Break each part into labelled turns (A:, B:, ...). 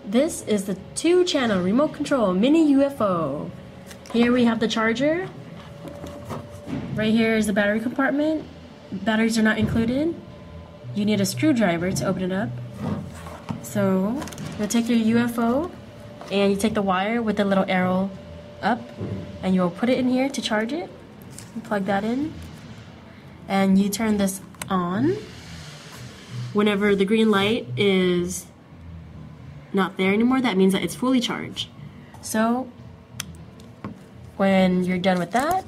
A: This is the 2-channel remote control mini UFO. Here we have the charger. Right here is the battery compartment. Batteries are not included. You need a screwdriver to open it up. So you'll take your UFO and you take the wire with the little arrow up and you'll put it in here to charge it. You plug that in and you turn this on. Whenever the green light is not there anymore, that means that it's fully charged. So when you're done with that,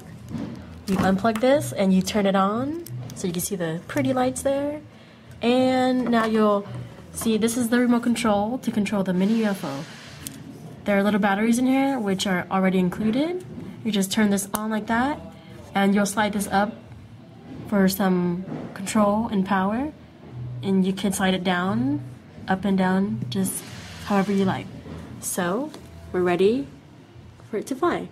A: you unplug this and you turn it on so you can see the pretty lights there. And now you'll see this is the remote control to control the mini UFO. There are little batteries in here which are already included. You just turn this on like that and you'll slide this up for some control and power, and you can slide it down, up and down, just however you like. So we're ready for it to fly.